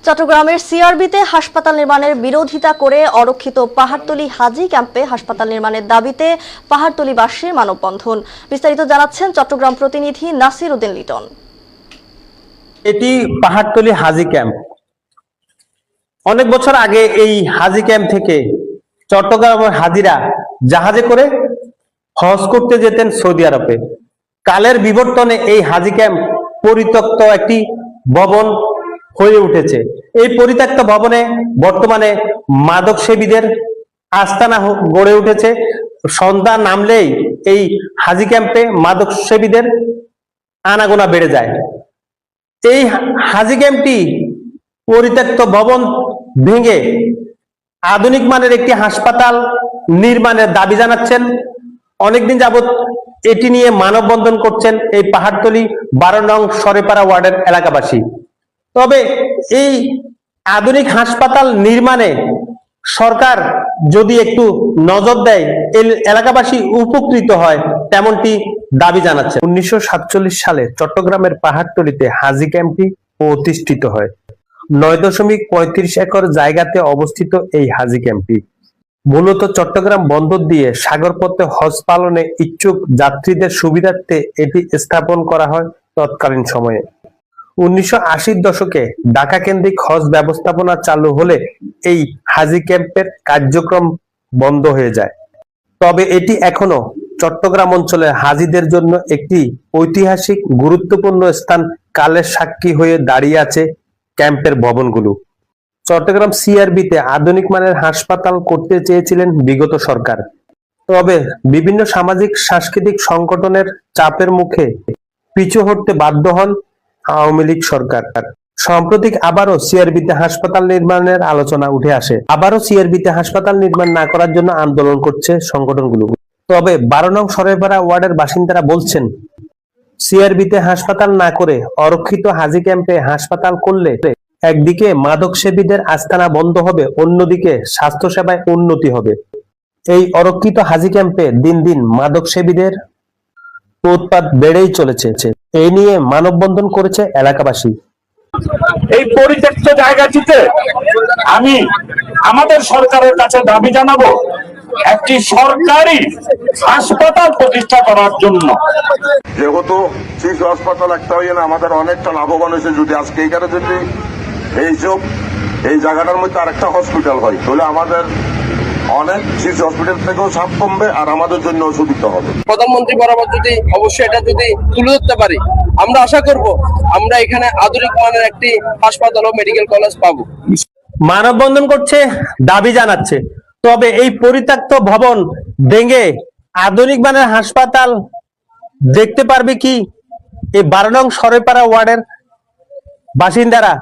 চট্টগ্রামের সিআরবিতে হাসপাতাল নির্মাণের বিরোধিতা করে অরক্ষিত পাহাড়তলী হাজী ক্যাম্পে হাসপাতাল নির্মাণের দাবিতে পাহাড়তলীবাসীর মানববন্ধন। বিস্তারিত জানাচ্ছেন চট্টগ্রাম প্রতিনিধি নাসির উদ্দিন লিটন। এটি পাহাড়তলী হাজী ক্যাম্প। অনেক বছর আগে এই হাজী ক্যাম্প থেকে চট্টগ্রামের হাজীরা জাহাজে করে হজ করতে যেতেন সৌদি আরবে। কালের বিবর্তনে এই হাজী ক্যাম্প পরিত্যক্ত একটি ভবন হয়ে উঠেছে। এই পরিত্যক্ত ভবনে বর্তমানে মাদক সেবীদের আস্তানা গড়ে উঠেছে। সন্ধ্যা নামলেই এই হাজী ক্যাম্পে মাদক সেবীদের আনাগোনা বেড়ে যায়। এই হাজী ক্যাম্পটি পরিত্যক্ত ভবন ভেঙে আধুনিক মানের একটি হাসপাতাল নির্মাণের দাবি জানাচ্ছেন। অনেকদিন যাবত এটি নিয়ে মানববন্ধন করছেন এই পাহাড়তলী 12 নং সরেপাড়া ওয়ার্ডের এলাকাবাসী। তবে এই আধুনিক হাসপাতাল নির্মাণে সরকার যদি একটু নজর দেয়, এই এলাকাবাসী উপকৃত হয়, তেমনটি দাবি জানাচ্ছে। 1947 সালে চট্টগ্রামের পাহাড়তলীতে হাজী ক্যাম্পটি প্রতিষ্ঠিত হয়। 9.35 একর জায়গাতে অবস্থিত এই হাজী ক্যাম্পটি মূলত চট্টগ্রাম বন্দর দিয়ে সাগরপথে হজ পালনে ইচ্ছুক যাত্রীদের সুবিধার্থে এটি স্থাপন করা হয় তৎকালীন সময়ে। 1980-র দশকে ঢাকা কেন্দ্রিক হজ ব্যবস্থাপনা চালু হলে এই হাজী ক্যাম্পের কার্যক্রম বন্ধ হয়ে যায়। তবে এটি এখনো চট্টগ্রাম অঞ্চলের হাজীদের জন্য একটি ঐতিহাসিক গুরুত্বপূর্ণ স্থান। কালের সাক্ষী হয়ে দাঁড়িয়ে আছে ক্যাম্পের ভবনগুলো। চট্টগ্রাম সিআরবিতে আধুনিক মানের হাসপাতাল করতে চেয়েছিলেন বিগত সরকার। তবে বিভিন্ন সামাজিক সাংস্কৃতিক সংগঠনের চাপের মুখে পিছু হটতে বাধ্য হন আওয়ামী লীগ সরকার। সাম্প্রতিক আবারও সিআরবিতে হাসপাতাল নির্মাণের আলোচনা উঠে আসে। আবারও সিআরবিতে হাসপাতাল নির্মাণ না করার জন্য আন্দোলন করছে সংগঠনগুলো। তবে 12 নং সরেপাড়া ওয়ার্ডের বাসিন্দারা বলছেন, সিআরবিতে হাসপাতাল না করে অরক্ষিত হাজী ক্যাম্পে হাসপাতাল করলে একদিকে মাদক সেবীদের আস্তানা বন্ধ হবে, অন্যদিকে স্বাস্থ্যসেবায় উন্নতি হবে। এই অরক্ষিত হাজী ক্যাম্পে দিন দিন মাদক সেবীদের উৎপাত বেড়েই চলেছে। এই নিয়ে মানববন্ধন করেছে এলাকাবাসী। এই পরিত্যক্ত জায়গাটিতে আমি আমাদের সরকারের কাছে দাবি জানাবো একটি সরকারি হাসপাতাল প্রতিষ্ঠা করার জন্য। যেহেতু শিশু হাসপাতাল একটা হয়ে না আমাদের অনেকটা লাভবান হয়েছে। যদি আজকে এইখানে যদি এই জায়গাটার মধ্যে আরেকটা হসপিটাল হয়, তাহলে আমাদের অনেক শিশু হসপিটাল থেকেও চাপ কমবে আর আমাদের জন্য সুবিধা হবে। প্রধানমন্ত্রী বরাবর যদি অবশ্যই এটা যদি তুলে ধরতে পারি, আমরা আশা করব আমরা এখানে আধুনিক মানের একটি হাসপাতাল ও মেডিকেল কলেজ পাবো। মানববন্ধন করছে, দাবি জানাচ্ছে। তবে এই পরিত্যক্ত ভবন ভেঙে আধুনিক মানের হাসপাতাল দেখতে পারবে কি এই 12 নং সরেপাড়া ওয়ার্ডের বাসিন্দারা?